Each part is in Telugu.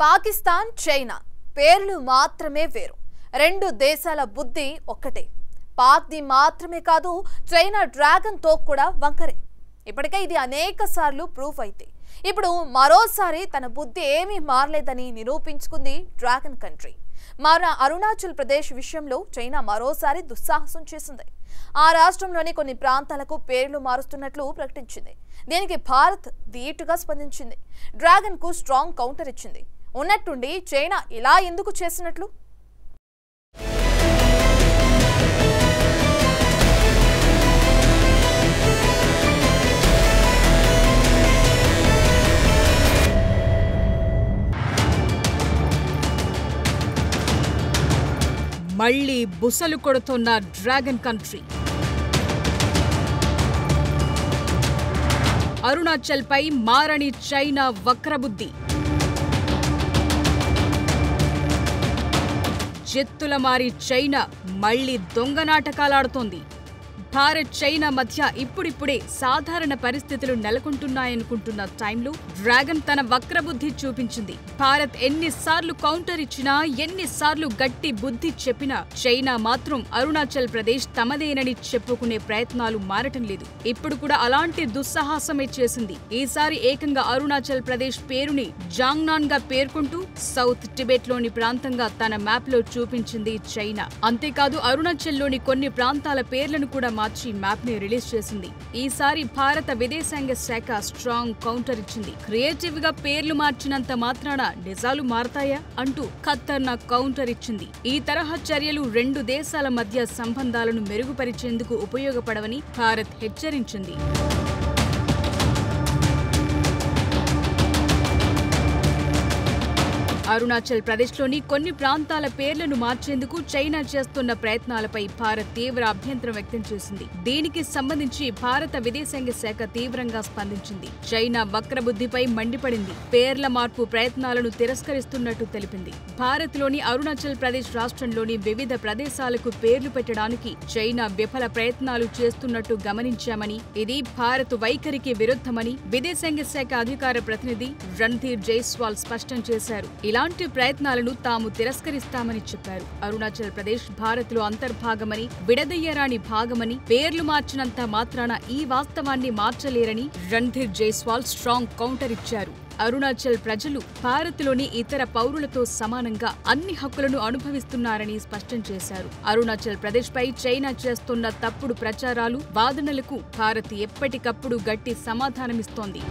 పాకిస్తాన్, చైనా పేర్లు మాత్రమే వేరు. రెండు దేశాల బుద్ధి ఒక్కటే. పాక్ది మాత్రమే కాదు, చైనా డ్రాగన్ తో కూడా వంకరే. ఇప్పటికే ఇది అనేక సార్లు ప్రూఫ్ అయితే ఇప్పుడు మరోసారి తన బుద్ధి ఏమీ మారలేదని నిరూపించుకుంది డ్రాగన్ కంట్రీ. అరుణాచల్ ప్రదేశ్ విషయంలో చైనా మరోసారి దుస్సాహసం చేసింది. ఆ రాష్ట్రంలోని కొన్ని ప్రాంతాలకు పేర్లు మారుస్తున్నట్లు ప్రకటించింది. దీనికి భారత్ ధీటుగా స్పందించింది. డ్రాగన్ కు స్ట్రాంగ్ కౌంటర్ ఇచ్చింది. ఉన్నట్టుండి చైనా ఇలా ఎందుకు చేసినట్లు? మళ్ళీ బుసలు కొడుతున్న డ్రాగన్ కంట్రీ. అరుణాచల్ పై మారని చైనా వక్రబుద్ధి. జెత్తుల మారి చైనా మళ్ళీ దొంగ నాటకాలాడుతోంది. భారత్, చైనా మధ్య ఇప్పుడిప్పుడే సాధారణ పరిస్థితులు నెలకొంటున్నాయనుకుంటున్న టైంలో డ్రాగన్ తన వక్రబుద్ధి చూపించింది. భారత్ ఎన్నిసార్లు కౌంటర్ ఇచ్చినా, ఎన్నిసార్లు గట్టి బుద్ధి చెప్పినా చైనా మాత్రం అరుణాచల్ ప్రదేశ్ తమదేనని చెప్పుకునే ప్రయత్నాలు మారటం లేదు. ఇప్పుడు కూడా అలాంటి దుస్సాహసమే చేసింది. ఈసారి ఏకంగా అరుణాచల్ ప్రదేశ్ పేరుని జాంగ్నాన్ గా పేర్కొంటూ సౌత్ టిబెట్ లోని ప్రాంతంగా తన మ్యాప్ లో చూపించింది చైనా. అంతేకాదు అరుణాచల్లోని కొన్ని ప్రాంతాల పేర్లను కూడా మార్చి మ్యాప్ ని రిలీజ్ చేసింది. ఈసారి భారత విదేశాంగ శాఖ స్ట్రాంగ్ కౌంటర్ ఇచ్చింది. క్రియేటివ్ గా పేర్లు మార్చినంత మాత్రాన నిజాలు మారతాయా అంటూ ఖతర్నాక్ కౌంటర్ ఇచ్చింది. ఈ తరహా చర్యలు రెండు దేశాల మధ్య సంబంధాలను మెరుగుపరిచేందుకు ఉపయోగపడవని భారత్ హెచ్చరించింది. అరుణాచల్ ప్రదేశ్లోని కొన్ని ప్రాంతాల పేర్లను మార్చేందుకు చైనా చేస్తున్న ప్రయత్నాలపై భారత్ తీవ్ర అభ్యంతరం వ్యక్తం చేసింది. దీనికి సంబంధించి భారత విదేశాంగ శాఖ తీవ్రంగా స్పందించింది. చైనా వక్రబుద్ధిపై మండిపడింది. పేర్ల మార్పు ప్రయత్నాలను తిరస్కరిస్తున్నట్టు తెలిపింది. భారత్లోని అరుణాచల్ ప్రదేశ్ రాష్ట్రంలోని వివిధ ప్రదేశాలకు పేర్లు పెట్టడానికి చైనా విఫల ప్రయత్నాలు చేస్తున్నట్టు గమనించామని, ఇది భారత్ వైఖరికి విరుద్ధమని విదేశాంగ శాఖ అధికార ప్రతినిధి రణ్ధీర్ జైస్వాల్ స్పష్టం చేశారు. ఇలాంటి ప్రయత్నాలను తాము తిరస్కరిస్తామని చెప్పారు. అరుణాచల్ ప్రదేశ్ భారత్ లో అంతర్భాగమని, విడదయ్యరాని భాగమని, పేర్లు మార్చినంత మాత్రాన ఈ వాస్తవాన్ని మార్చలేరని రణ్ధీర్ జైస్వాల్ స్ట్రాంగ్ కౌంటర్ ఇచ్చారు. అరుణాచల్ ప్రజలు భారత్లోని ఇతర పౌరులతో సమానంగా అన్ని హక్కులను అనుభవిస్తున్నారని స్పష్టం చేశారు. అరుణాచల్ ప్రదేశ్ పై చైనా చేస్తున్న తప్పుడు ప్రచారాలు, వాదనలకు భారత్ ఎప్పటికప్పుడు గట్టి సమాధానమిస్తోంది.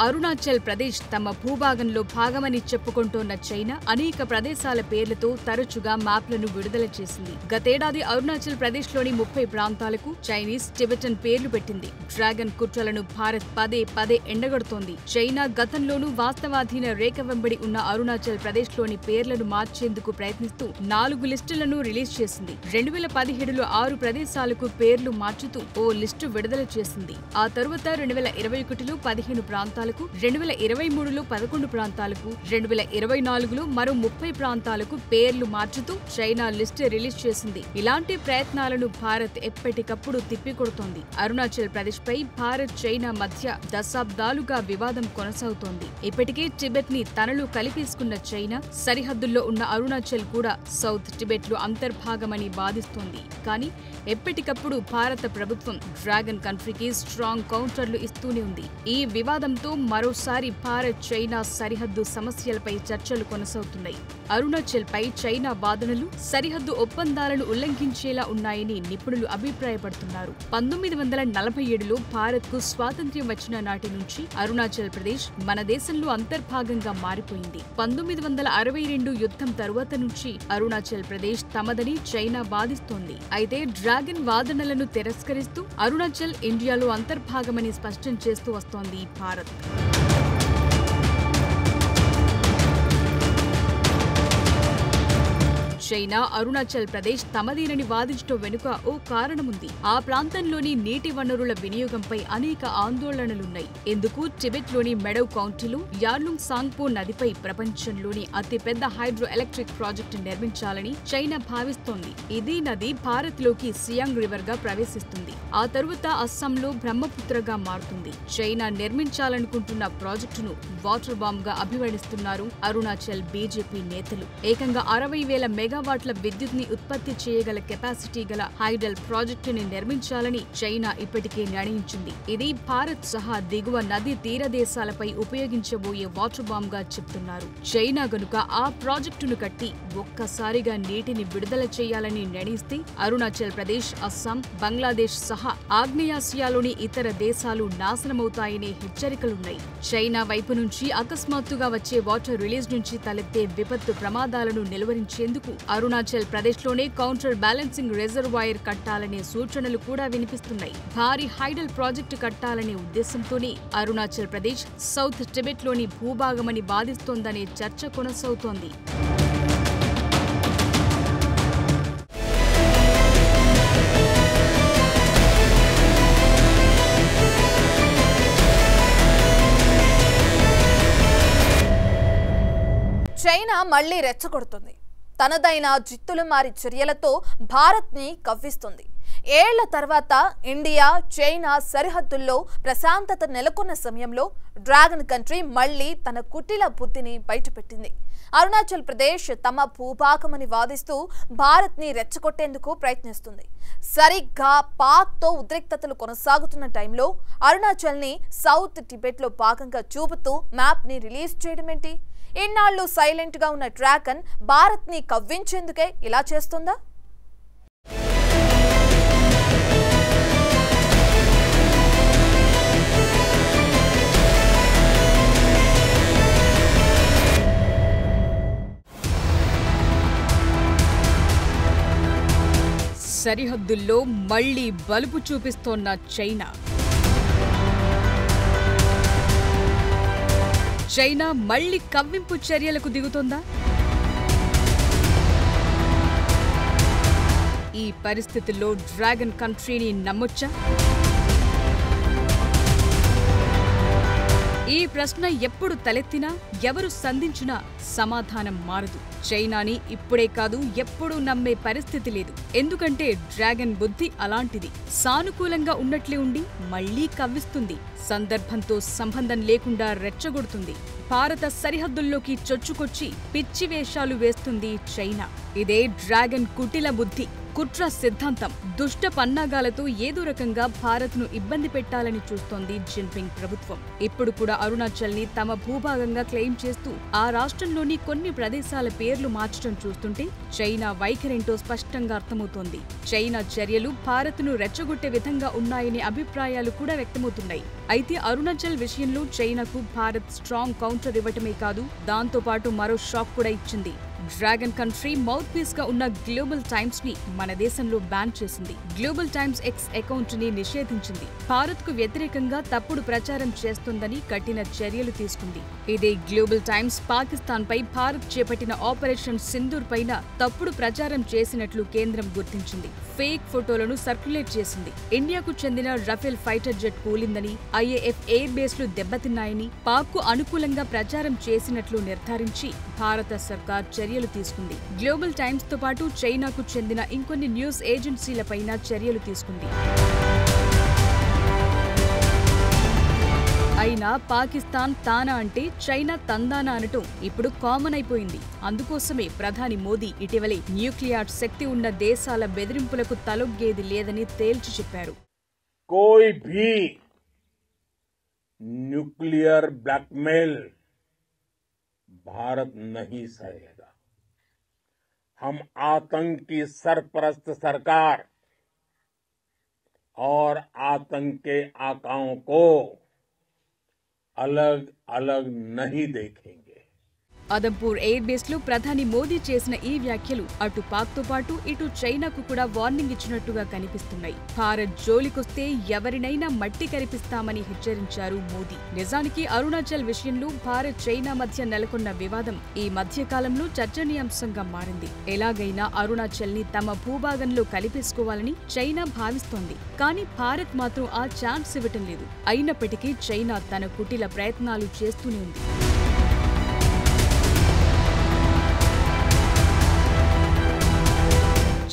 అరుణాచల్ ప్రదేశ్ తమ భూభాగంలో భాగమని చెప్పుకుంటోన్న చైనా అనేక ప్రదేశాల పేర్లతో తరచుగా మ్యాప్లను విడుదల చేసింది. గతేడాది అరుణాచల్ ప్రదేశ్లోని 30 ప్రాంతాలకు చైనీస్, టిబెటన్ పేర్లు పెట్టింది. డ్రాగన్ కుట్రలను భారత్ పదే పదే ఎండగడుతోంది. చైనా గతంలోనూ వాస్తవాధీన రేఖ వెంబడి ఉన్న అరుణాచల్ ప్రదేశ్లోని పేర్లను మార్చేందుకు ప్రయత్నిస్తూ 4 లిస్టులను రిలీజ్ చేసింది. 2017లో 6 ప్రదేశాలకు పేర్లు మార్చుతూ ఓ లిస్టు విడుదల చేసింది. ఆ తరువాత 2021లో 15 ప్రాంతాలకు, 2023లో 11 ప్రాంతాలకు, 2024లో మరో 30 ప్రాంతాలకు పేర్లు మార్చుతూ చైనా లిస్ట్ రిలీజ్ చేసింది. ఇలాంటి ప్రయత్నాలను భారత్ ఎప్పటికప్పుడు తిప్పికొడుతోంది. అరుణాచల్ ప్రదేశ్ పై భారత్, చైనా మధ్య దశాబ్దాలుగా వివాదం కొనసాగుతోంది. ఇప్పటికే టిబెట్ ని తనలో కలిపేసుకున్న చైనా సరిహద్దుల్లో ఉన్న అరుణాచల్ కూడా సౌత్ టిబెట్ లో అంతర్భాగమని వాదిస్తోంది. కానీ ఎప్పటికప్పుడు భారత ప్రభుత్వం డ్రాగన్ కంట్రీకి స్ట్రాంగ్ కౌంటర్లు ఇస్తూనే ఉంది. ఈ వివాదంతో మరోసారి భారత్, చైనా సరిహద్దు సమస్యలపై చర్చలు కొనసాగుతున్నాయి. అరుణాచల్ పై చైనా వాదనలు సరిహద్దు ఒప్పందాలను ఉల్లంఘించేలా ఉన్నాయని నిపుణులు అభిప్రాయపడుతున్నారు. 1947లో భారత్ కు స్వాతంత్ర్యం వచ్చిన నాటి నుంచి అరుణాచల్ ప్రదేశ్ మన దేశంలో అంతర్భాగంగా మారిపోయింది. 1962 యుద్ధం తరువాత నుంచి అరుణాచల్ ప్రదేశ్ తమదని చైనా వాదిస్తోంది. అయితే డ్రాగన్ వాదనలను తిరస్కరిస్తూ అరుణాచల్ ఇండియాలో అంతర్భాగమని స్పష్టం చేస్తూ వస్తోంది భారత్. చైనా అరుణాచల్ ప్రదేశ్ తమదేనని వాదించడం వెనుక ఓ కారణముంది. ఆ ప్రాంతంలోని నీటి వనరుల వినియోగంపై అనేక ఆందోళనలున్నాయి. ఎందుకు టిబెట్లోని మెడౌ కౌంటీలో యార్లుంగ్ సాంగ్పో నదిపై ప్రపంచంలోని అతిపెద్ద హైడ్రో ఎలక్ట్రిక్ ప్రాజెక్టు నిర్మించాలని చైనా భావిస్తోంది. ఇదే నది భారత్లోకి సియాంగ్ రివర్ గా ప్రవేశిస్తుంది. ఆ తరువాత అస్సాంలో బ్రహ్మపుత్రగా మారుతుంది. చైనా నిర్మించాలనుకుంటున్న ప్రాజెక్టును వాటర్ బాంబ్ గా అభివర్ణిస్తున్నారు అరుణాచల్ బీజేపీ నేతలు. ఏకంగా 60,000 మెగావాట్ల విద్యుత్ ని ఉత్పత్తి చేయగల కెపాసిటీ గల హైడల్ ప్రాజెక్టుని నిర్మించాలని చైనా ఇప్పటికే నిర్ణయించింది. ఇది భారత్ సహా దిగువ నది తీర దేశాలపై ఉపయోగించబోయే వాటర్ బాంబ్ గా చెప్తున్నారు. చైనా గనుక ఆ ప్రాజెక్టును కట్టి ఒక్కసారిగా నీటిని విడుదల చేయాలని నిర్ణయిస్తే అరుణాచల్ ప్రదేశ్, అస్సాం, బంగ్లాదేశ్ సహా ఆగ్నేయాసియాలోని ఇతర దేశాలు నాశనమవుతాయనే హెచ్చరికలున్నాయి. చైనా వైపు నుంచి అకస్మాత్తుగా వచ్చే వాటర్ రిలీజ్ నుంచి తలెత్తే విపత్తు ప్రమాదాలను నిలువరించేందుకు అరుణాచల్ ప్రదేశ్లోనే కౌంటర్ బ్యాలెన్సింగ్ రిజర్వాయర్ కట్టాలనే సూచనలు కూడా వినిపిస్తున్నాయి. భారీ హైడల్ ప్రాజెక్టు కట్టాలనే ఉద్దేశంతోనే అరుణాచల్ ప్రదేశ్ సౌత్ టిబెట్లోని భూభాగమని వాదిస్తోందనే చర్చ కొనసాగుతోంది. చైనా మళ్లీ రెచ్చగొడుతుంది. తనదైన జిత్తులు మారి చర్యలతో భారత్ని కవ్విస్తుంది. ఏళ్ల తర్వాత ఇండియా చైనా సరిహద్దుల్లో ప్రశాంతత నెలకొన్న సమయంలో డ్రాగన్ కంట్రీ మళ్లీ తన కుటిల బుద్ధిని బయటపెట్టింది. అరుణాచల్ ప్రదేశ్ తమ భూభాగమని వాదిస్తూ భారత్ని రెచ్చగొట్టేందుకు ప్రయత్నిస్తుంది. సరిగ్గా పాక్తో ఉద్రిక్తతలు కొనసాగుతున్న టైంలో అరుణాచల్ని సౌత్ టిబెట్లో భాగంగా చూపుతూ మ్యాప్ని రిలీజ్ చేయడమేంటి? ఇన్నాళ్లు సైలెంట్ గా ఉన్న డ్రాగన్ భారత్ని కవ్వించేందుకే ఇలా చేస్తుందా? సరిహద్దుల్లో మళ్లీ బలుపు చూపిస్తోన్న చైనా. చైనా మళ్లీ కవ్వింపు చర్యలకు దిగుతోందా? ఈ పరిస్థితుల్లో డ్రాగన్ కంట్రీని నమ్మొచ్చా? ఈ ప్రశ్న ఎప్పుడు తలెత్తినా, ఎవరు సంధించినా సమాధానం మారదు. చైనాని ఇప్పుడే కాదు ఎప్పుడూ నమ్మే పరిస్థితి లేదు. ఎందుకంటే డ్రాగన్ బుద్ధి అలాంటిది. సానుకూలంగా ఉన్నట్లే ఉండి మళ్లీ కవ్విస్తుంది. సందర్భంతో సంబంధం లేకుండా రెచ్చగొడుతుంది. భారత సరిహద్దుల్లోకి చొచ్చుకొచ్చి పిచ్చి వేషాలు వేస్తుంది చైనా. ఇదే డ్రాగన్ కుటిల బుద్ధి, కుట్ర సిద్ధాంతం. దుష్ట పన్నాగాలతో ఏదో రకంగా భారత్ను ఇబ్బంది పెట్టాలని చూస్తోంది జిన్పింగ్ ప్రభుత్వం. ఇప్పుడు కూడా అరుణాచల్ని తమ భూభాగంగా క్లెయిమ్ చేస్తూ ఆ రాష్ట్రంలోని కొన్ని ప్రదేశాల పేర్లు మార్చడం చూస్తుంటే చైనా వైఖరేంటో స్పష్టంగా అర్థమవుతోంది. చైనా చర్యలు భారత్ను రెచ్చగొట్టే విధంగా ఉన్నాయనే అభిప్రాయాలు కూడా వ్యక్తమవుతున్నాయి. అయితే అరుణాచల్ విషయంలో చైనాకు భారత్ స్ట్రాంగ్ కౌంటర్ ఇవ్వటమే కాదు, దాంతోపాటు మరో షాక్ కూడా ఇచ్చింది. డ్రాగన్ కంట్రీ మౌత్ పీస్ గా ఉన్న గ్లోబల్ టైమ్స్ ని మన దేశంలో బ్యాన్ చేసింది. గ్లోబల్ టైమ్స్ ఎక్స్ అకౌంట్ ని నిషేధించింది. భారత్ కు వ్యతిరేకంగా తప్పుడు ప్రచారం చేస్తోందని కఠిన చర్యలు తీసుకుంది. ఇదే గ్లోబల్ టైమ్స్ పాకిస్తాన్ పై భారత్ చేపట్టిన ఆపరేషన్ సింధూర్ పైన తప్పుడు ప్రచారం చేసినట్లు కేంద్రం గుర్తించింది. ఫేక్ ఫోటోలను సర్క్యులేట్ చేసింది. ఇండియాకు చెందిన రఫేల్ ఫైటర్ జెట్ కూలిందని, ఐఏఎఫ్ ఎయిర్ బేస్లు దెబ్బతిన్నాయని పాక్ కు అనుకూలంగా ప్రచారం చేసినట్లు నిర్ధారించి భారత సర్కార్ చర్యలు తీసుకుంది. గ్లోబల్ టైమ్స్ తో పాటు చైనాకు చెందిన ఇంకొన్ని న్యూస్ ఏజెన్సీలపైన చర్యలు తీసుకుంది. అయినా పాకిస్తాన్ తానా అంటే చైనా తందానా అనటం ఇప్పుడు కామన్ అయిపోయింది. అందుకోసమే ప్రధాని మోదీ ఇటీవలే న్యూక్లియర్ శక్తి ఉన్న దేశాల బెదిరింపులకు తలొగ్గేది లేదని తేల్చి చెప్పారు. कोई भी न्यूक्लियर ब्लैकमेल भारत नहीं सहेगा। हम आतंक की सरपरस्त सरकार और आतंक के आकाओं को अलग अलग नहीं देखेंगे। అదంపూర్ ఎయిర్ బేస్ లో ప్రధాని మోదీ చేసిన ఈ వ్యాఖ్యలు అటు పాక్తో పాటు ఇటు చైనాకు కూడా వార్నింగ్ ఇచ్చినట్టుగా కనిపిస్తున్నాయి. భారత్ జోలికొస్తే ఎవరినైనా మట్టి కరిపిస్తామని హెచ్చరించారు మోదీ. నిజానికి అరుణాచల్ విషయంలో భారత్ చైనా మధ్య నెలకొన్న వివాదం ఈ మధ్య కాలంలో చర్చనీయాంశంగా మారింది. ఎలాగైనా అరుణాచల్ ని తమ భూభాగంలో కలిపేసుకోవాలని చైనా భావిస్తోంది. కానీ భారత్ మాత్రం ఆ ఛాన్స్ ఇవ్వటం లేదు. అయినప్పటికీ చైనా తన కుటిల ప్రయత్నాలు చేస్తూనే ఉంది.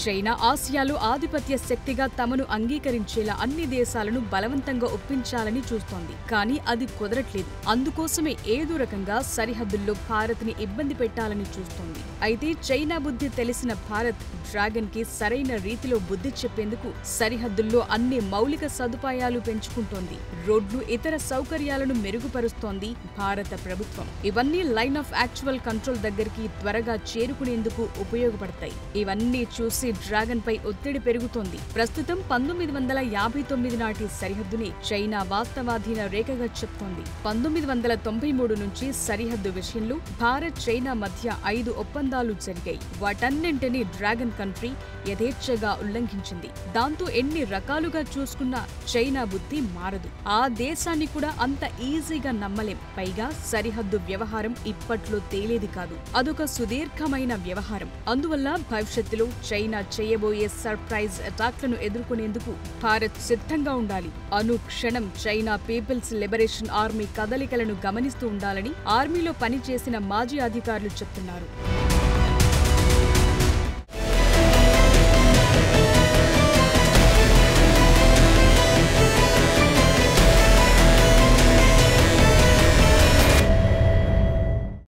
చైనా ఆసియాలో ఆధిపత్య శక్తిగా తమను అంగీకరించేలా అన్ని దేశాలను బలవంతంగా ఒప్పించాలని చూస్తోంది. కానీ అది కుదరట్లేదు. అందుకోసమే ఏదో రకంగా సరిహద్దుల్లో భారత్ ని ఇబ్బంది పెట్టాలని చూస్తోంది. అయితే చైనా బుద్ధి తెలిసిన భారత్ డ్రాగన్ కి సరైన రీతిలో బుద్ధి చెప్పేందుకు సరిహద్దుల్లో అన్ని మౌలిక సదుపాయాలు పెంచుకుంటోంది. రోడ్లు, ఇతర సౌకర్యాలను మెరుగుపరుస్తోంది భారత ప్రభుత్వం. ఇవన్నీ లైన్ ఆఫ్ యాక్చువల్ కంట్రోల్ దగ్గరికి త్వరగా చేరుకునేందుకు ఉపయోగపడతాయి. ఇవన్నీ చూసి డ్రాగన్ పై ఒత్తిడి పెరుగుతోంది. ప్రస్తుతం 1959 నాటి సరిహద్దుని చైనా వాస్తవాధీన రేఖగా చెప్తోంది. 1993 నుంచి సరిహద్దు విషయంలో భారత్ చైనా మధ్య 5 ఒప్పందాలు జరిగాయి. వాటన్నింటినీ డ్రాగన్ కంట్రీ యథేచ్ఛగా ఉల్లంఘించింది. దాంతో ఎన్ని రకాలుగా చూసుకున్నా చైనా బుద్ధి మారదు. ఆ దేశాన్ని కూడా అంత ఈజీగా నమ్మలేం. పైగా సరిహద్దు వ్యవహారం ఇప్పట్లో తేలేది కాదు. అదొక సుదీర్ఘమైన వ్యవహారం. అందువల్ల భవిష్యత్తులో చైనా చేయబోయే సర్ప్రైజ్ అటాక్లను ఎదుర్కొనేందుకు భారత్ సిద్ధంగా ఉండాలి. అనుక్షణం చైనా పీపుల్స్ లిబరేషన్ ఆర్మీ కదలికలను గమనిస్తూ ఉండాలని ఆర్మీలో పనిచేసిన మాజీ అధికారులు చెప్తున్నారు.